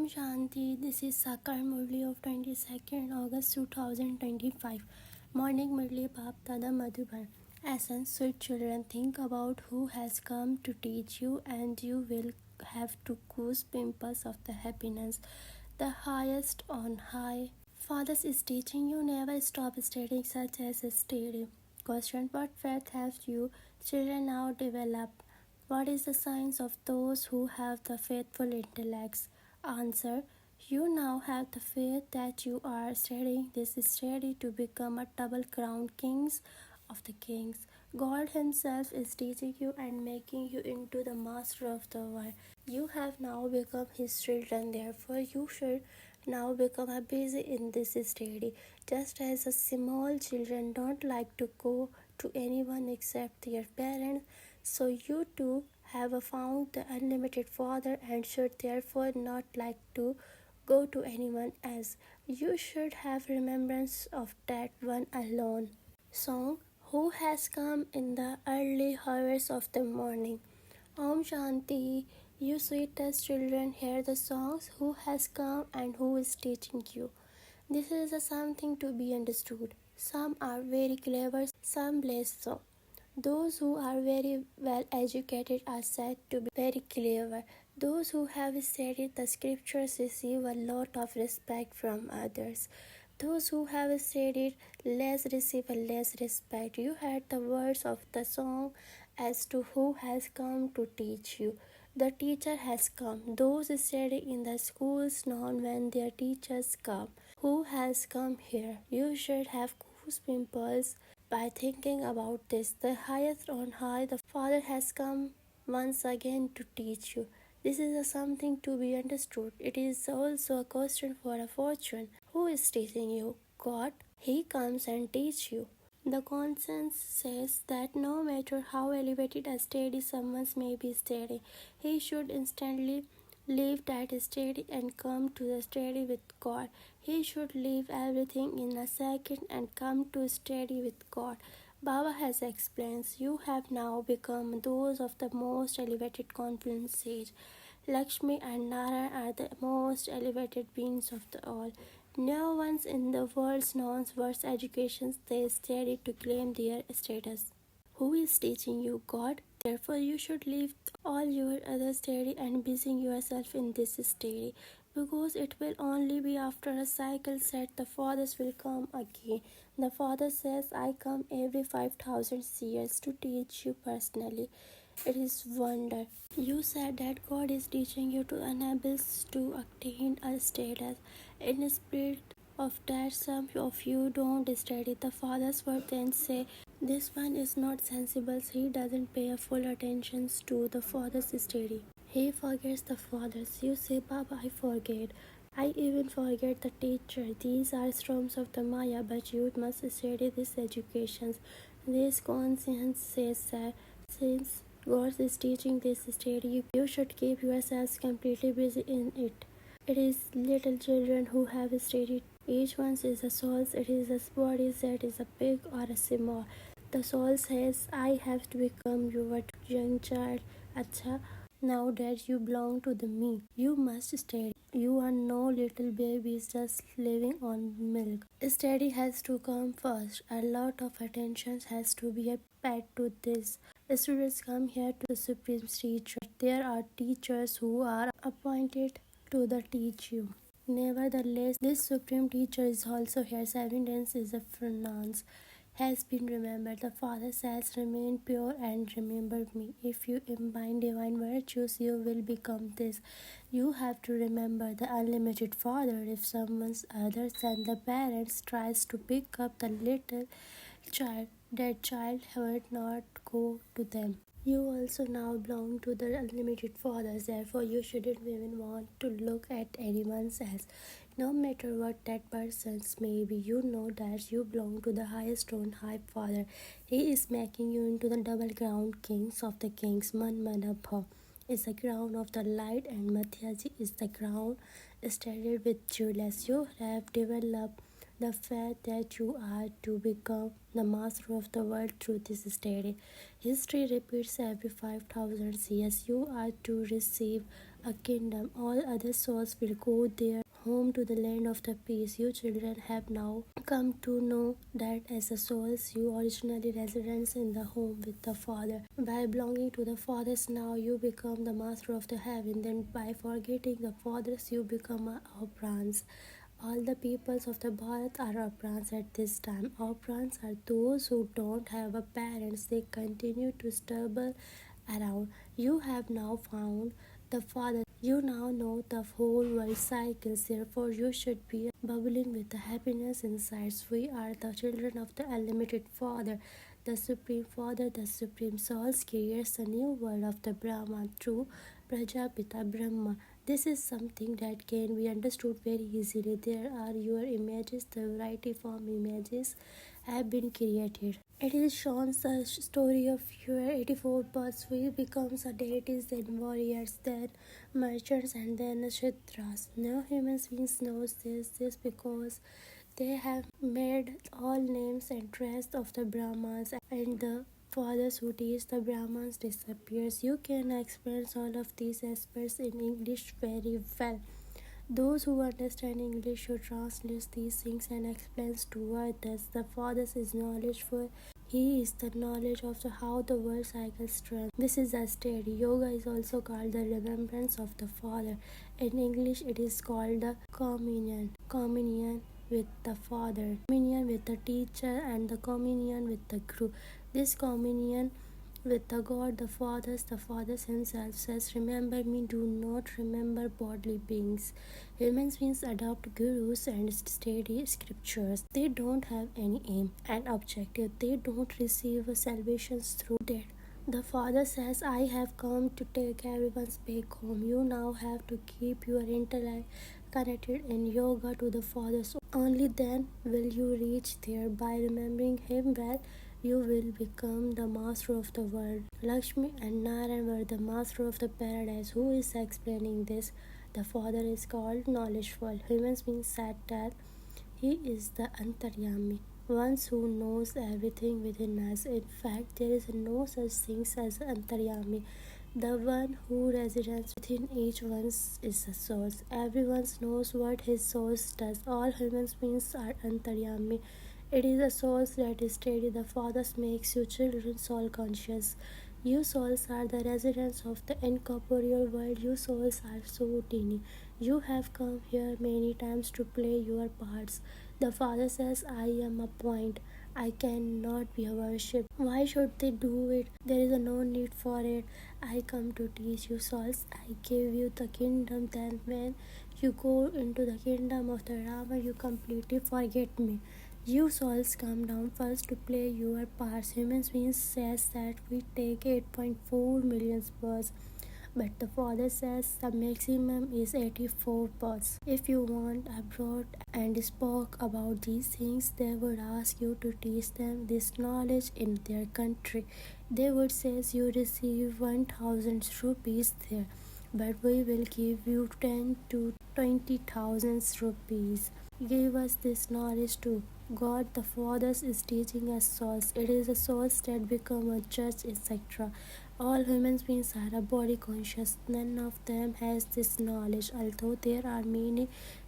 Shanti, this is Sakar Murli of 22nd August 2025. Morning Murli Bap Tada Madhuban. Essence, sweet children, think about who has come to teach you, and you will have to goose pimples of the happiness, the highest on high. Fathers is teaching you, never stop studying, such as a study. Question: what faith have you children now developed? What is the signs of those who have the faithful intellects? Answer: you now have the faith that you are studying this study to become a double crowned kings of the kings. God Himself is teaching you and making you into the master of the world. You have now become His children, therefore, you should now become a busy in this study. Just as a small children don't like to go to anyone except their parents, so you too have found the unlimited Father and should therefore not like to go to anyone else. You should have remembrance of that one alone. Song: who has come in the early hours of the morning? Om Shanti. You sweetest children, hear the songs. Who has come and who is teaching you? This is something to be understood. Some are very clever, some less so. Those who are very well educated are said to be very clever. Those who have studied the scriptures receive a lot of respect from others. Those who have studied less receive a less respect. You heard the words of the song as to who has come to teach you. The teacher has come. Those studying in the schools know when their teachers come. Who has come here? You should have goose pimples by thinking about this. The highest on high, the Father has come once again to teach you. This is something to be understood. It is also a question for a fortune. Who is teaching you? God. He comes and teaches you. The conscience says that no matter how elevated a study someone may be studying, he should instantly leave that study and come to the study with God. He should leave everything in a second and come to study with God. Baba has explained, you have now become those of the most elevated confident sage. Lakshmi and Narayan are the most elevated beings of the all. No one in the world knows what educations they study to claim their status. Who is teaching you? God. Therefore, you should leave all your other study and busy yourself in this study, because it will only be after a cycle set the fathers will come again. The Father says, I come every 5,000 years to teach you personally. It is wonder. You said that God is teaching you to enable to attain a status. In spirit of that, some of you don't study. The fathers would then say, this one is not sensible. He doesn't pay a full attention to the father's study. He forgets the fathers. You say, Baba, I forget. I even forget the teacher. These are storms of the Maya, but you must study these educations. This conscience says that since God is teaching this study, you should keep yourselves completely busy in it. It is little children who have studied. Each one is a soul. It is a body that is a big or a small. The soul says, I have to become your young child. Acha, now that you belong to the me, you must study. You are no little babies just living on milk. Study has to come first. A lot of attention has to be paid to this. Students come here to the supreme teacher. There are teachers who are appointed to teach you. Nevertheless, this supreme teacher is also here. Evidence is a pronounce has been remembered. The Father says, remain pure and remember me. If you imbibe divine virtues, you will become this. You have to remember the unlimited Father. If someone other than the parents tries to pick up the little child, that child would not go to them. You also now belong to the unlimited fathers, therefore you shouldn't even want to look at anyone else. No matter what that person's may be, you know that you belong to the highest on high Father. He is making you into the double crowned kings of the kings. Manmanabha is the crown of the light and Madhyaji is the crown studded with jewels. You have developed the fact that you are to become the master of the world through this study. History repeats every 5,000 years. You are to receive a kingdom. All other souls will go there home to the land of the peace. You children have now come to know that as the souls you originally residents in the home with the Father. By belonging to the Fathers now you become the master of the heaven. Then by forgetting the Fathers you become a Oprans. All the peoples of the Bharat are Oprans at this time. Oprans are those who don't have a parents. They continue to stumble around. You have now found the Father. You now know the whole world cycles. Therefore, you should be bubbling with the happiness inside. We are the children of the unlimited Father. The Supreme Father, the Supreme Souls, creates a new world of the Brahma through Prajapita Brahma. This is something that can be understood very easily. There are your images, the variety form images have been created. It is shown the story of your 84 births, who becomes a deities, then warriors, then merchants, and then Kshatras. No human beings knows this because they have made all names and dress of the Brahmas, and the fathers who teach the Brahmans disappears. You can explain all of these aspects in English very well. Those who understand English should translate these things and explains to others. The Father is knowledgeful. He is the knowledge of how the world cycles turn. This is a study. Yoga is also called the remembrance of the Father. In English, it is called the communion. Communion with the Father, communion with the teacher, and the communion with the Guru. This communion with the God, the Father himself says, remember me, do not remember bodily beings. Human beings adopt gurus and study scriptures. They don't have any aim and objective. They don't receive salvations through that. The Father says, I have come to take everyone's back home. You now have to keep your intellect connected in yoga to the Father. So only then will you reach there. By remembering Him well, you will become the master of the world. Lakshmi and Narayan were the master of the paradise. Who is explaining this? The Father is called knowledgeful. Humans being said that He is the Antaryami, one who knows everything within us. In fact, there is no such thing as Antaryami. The one who resides within each one is the source. Everyone knows what his source does. All human beings are Antaryami. It is a source that is steady. The Father makes you children soul conscious. You souls are the residents of the incorporeal world. You souls are so teeny. You have come here many times to play your parts. The Father says, I am a point. I cannot be worshipped. Why should they do it? There is no need for it. I come to teach you souls. I give you the kingdom. Then when you go into the kingdom of the Rama, you completely forget me. You souls come down first to play your parts. Human beings says that we take 8.4 million births, but the Father says the maximum is 84 births. If you went abroad and spoke about these things, they would ask you to teach them this knowledge in their country. They would say you receive 1,000 rupees there, but we will give you 10 to 20,000 rupees. Give us this knowledge too. God the Father is teaching us souls. It is the souls that become a judge, etc. All human beings are a body conscious. None of them has this knowledge. Although there are many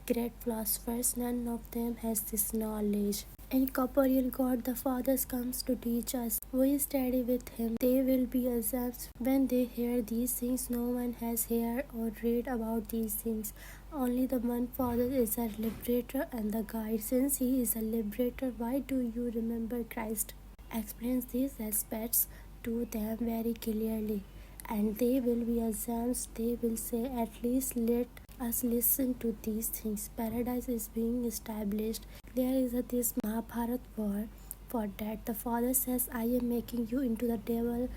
great philosophers, none of them has this knowledge. Incorporeal God the Father comes to teach us. We study with Him. They will be exempt when they hear these things. No one has heard or read about these things. Only the one Father is a liberator and the guide. Since He is a liberator, why do you remember Christ? Explains these aspects to them very clearly, and they will be exempt. They will say, at least let us listen to these things. Paradise is being established. There is this Mahabharat war. For that, the Father says, I am making you into the devil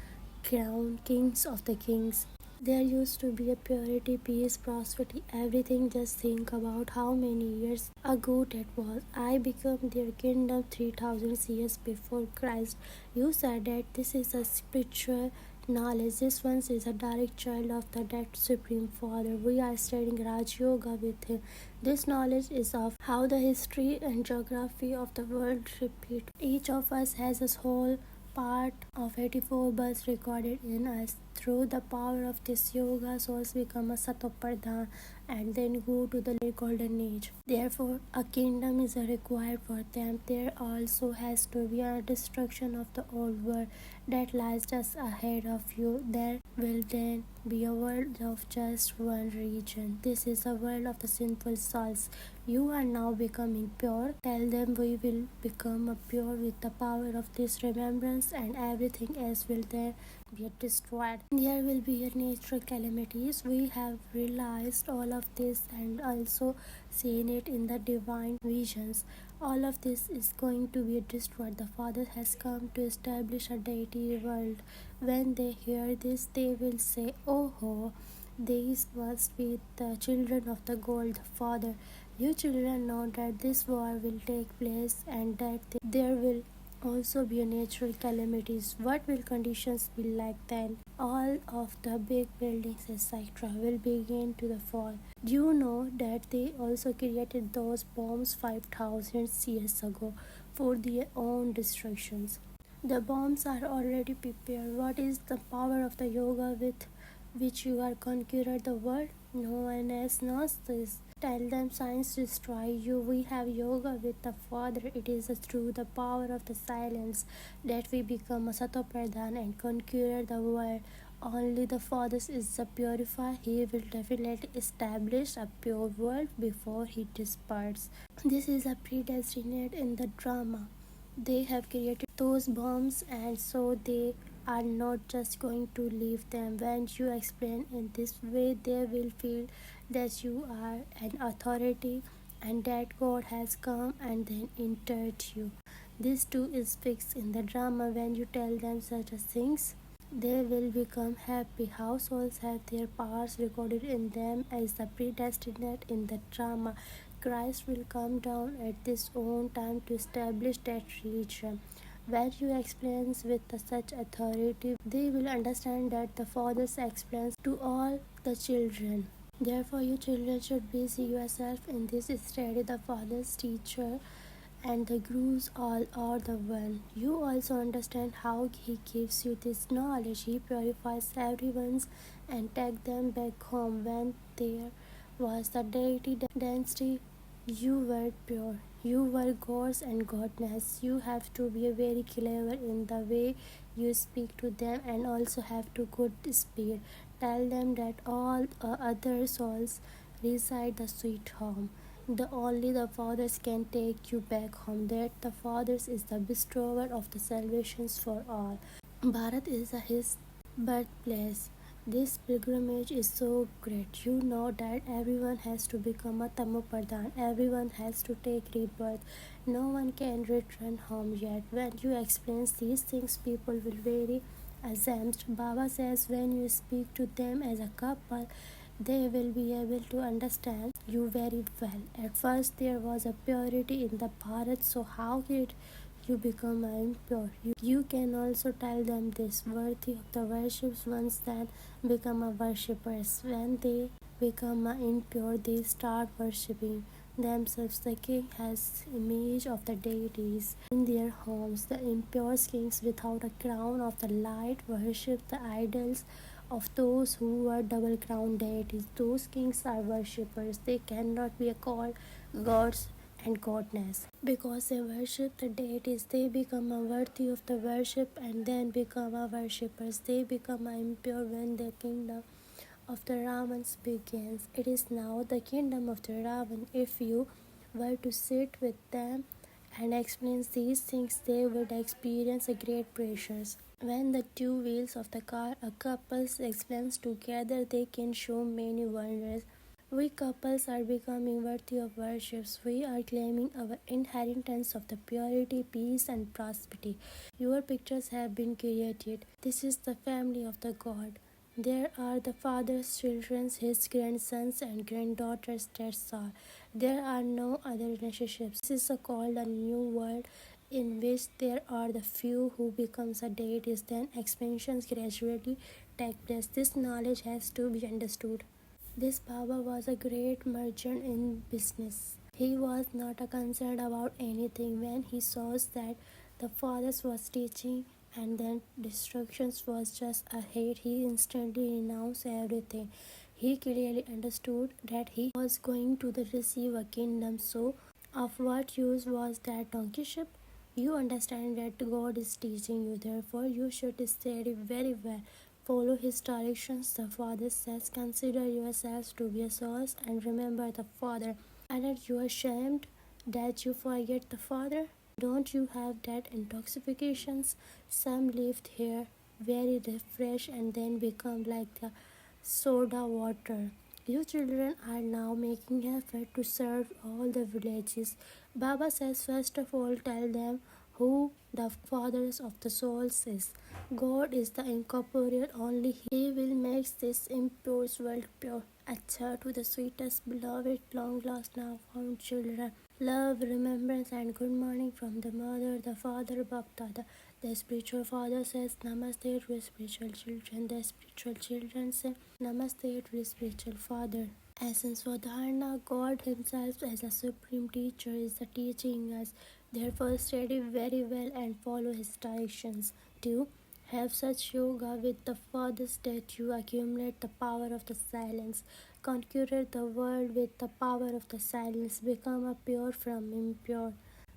crown kings of the kings. There used to be a purity, peace, prosperity, everything. Just think about how many years ago that was. I became their kingdom 3,000 years before Christ. You said that this is a spiritual knowledge. This one is a direct child of the dead Supreme Father. We are studying Raj Yoga with him. This knowledge is of how the history and geography of the world repeat. Each of us has a whole part of 84 births recorded in us. Through the power of this yoga, souls become a satopardhan and then go to the golden age. Therefore, a kingdom is required for them. There also has to be a destruction of the old world that lies just ahead of you. There will then be a world of just one region. This is a world of the sinful souls. You are now becoming pure. Tell them we will become pure with the power of this remembrance, and everything else will then be destroyed. There will be natural calamities. We have realized all of this and also seen it in the divine visions. All of this is going to be destroyed. The Father has come to establish a deity world. When they hear this, they will say, "Oh ho, these must be the children of the gold Father." You children know that this war will take place and that there will also be natural calamities. What will conditions be like then? All of the big buildings, etc., will begin to fall. Do you know that they also created those bombs 5,000 years ago for their own destructions? The bombs are already prepared. What is the power of the yoga with which you are conquer the world? No one else knows this. Tell them science destroy you. We have yoga with the Father. It is through the power of the silence that we become a satopradhan and conquer the world. Only the Father is the purifier. He will definitely establish a pure world before he departs. This is a predestinate in the drama. They have created those bombs, and so they are not just going to leave them. When you explain in this way, they will feel that you are an authority and that God has come and then entered you. This too is fixed in the drama. When you tell them such things, they will become happy. Households have their powers recorded in them as the predestinate in the drama. Christ will come down at this own time to establish that religion. When you explain with such authority, they will understand that the Father explains to all the children. Therefore, you children should busy yourself in this study. The Father's teacher and the gurus all are the one. You also understand how he gives you this knowledge. He purifies everyone's and takes them back home. When there was the deity density, you were pure. You were gods and godness. You have to be very clever in the way you speak to them and also have to good speed. Tell them that all other souls reside the sweet home. Only the fathers can take you back home. That the fathers is the bestower of the salvations for all. Bharat is his birthplace. This pilgrimage is so great. You know that everyone has to become a Tamopardhan. Everyone has to take rebirth. No one can return home yet. When you explain these things, people will very amazed. Baba says when you speak to them as a couple, they will be able to understand you very well. At first, there was a purity in the Bharat, so how did you become impure? You can also tell them this worthy of the worships once then become a worshippers. When they become impure, they start worshipping themselves. The king has image of the deities in their homes. The impure kings without a crown of the light worship the idols of those who were double crowned deities. Those kings are worshippers. They cannot be called gods and godness because they worship the deities. They become worthy of the worship and then become worshippers. They become impure when the kingdom of the Ravans begins. It is now the kingdom of the Ravan. If you were to sit with them and explain these things, they would experience a great pressures. When the two wheels of the car a couple explains together, they can show many wonders. We couples are becoming worthy of worships. We are claiming our inheritance of the purity, peace, and prosperity. Your pictures have been created. This is the family of the God. There are the father's children, his grandsons and granddaughters. That's all. There are no other relationships. This is called a new world. in which there are the few who becomes a deities, then expansions gradually take place. This knowledge has to be understood. This Baba was a great merchant in business. He was not concerned about anything when he saw that the forest was teaching and then destruction was just ahead. He instantly renounced everything. He clearly understood that he was going to receive a kingdom, so of what use was that donkeyship? You understand that God is teaching you, therefore you should study very well. Follow his directions. The Father says, consider yourselves to be a source and remember the Father. Aren't you ashamed that you forget the Father? Don't you have that intoxications? Some lived here very refreshed and then become like the soda water. You children are now making effort to serve all the villages. Baba says, first of all, tell them who the fathers of the souls is. God is the incorporeal, only He will make this impure world pure. Acha, to the sweetest, beloved, long lost, now found children. Love, remembrance, and good morning from the mother, the father, Bapdada. The spiritual father says Namaste to the spiritual children. The spiritual children say Namaste to the spiritual father. Essence for Dharana, God Himself as a supreme teacher is the teaching us. Therefore, study very well and follow His directions. 2. Have such yoga with the fathers that you accumulate the power of the silence. Conquer the world with the power of the silence. Become a pure from impure.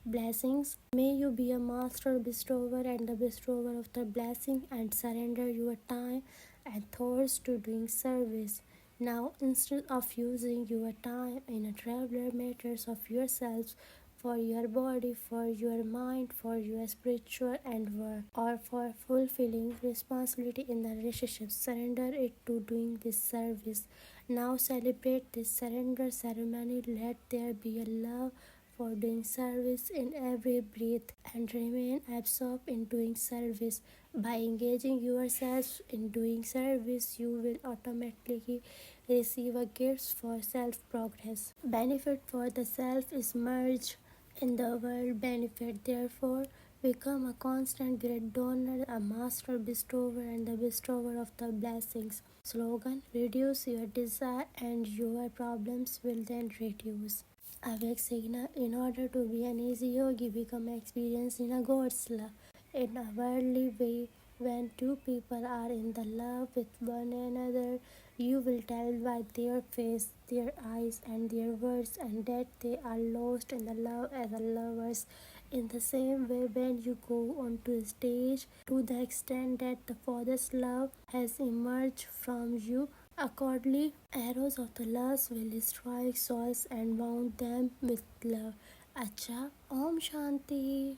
Blessings. May you be a master bestower and the bestower of the blessing, and surrender your time and thoughts to doing service. Now, instead of using your time in a traveler matters of yourselves, for your body, for your mind, for your spiritual and work, or for fulfilling responsibility in the relationship, surrender it to doing this service. Now celebrate this surrender ceremony. Let there be a love for doing service in every breath, and remain absorbed in doing service. By engaging yourselves in doing service, you will automatically receive a gift for self progress. Benefit for the self is merged in the world benefit. Therefore, become a constant great donor, a master bestower, and the bestower of the blessings. Slogan: reduce your desire and your problems will then reduce. Awake signal: in order to be an easy yogi, become experienced in a God's love. In a worldly way, when two people are in the love with one another, you will tell by their face, their eyes, and their words, and that they are lost in the love as lovers. In the same way, when you go onto the stage, to the extent that the Father's love has emerged from you, accordingly, arrows of the lust will strike souls and wound them with love. Acha, Om Shanti.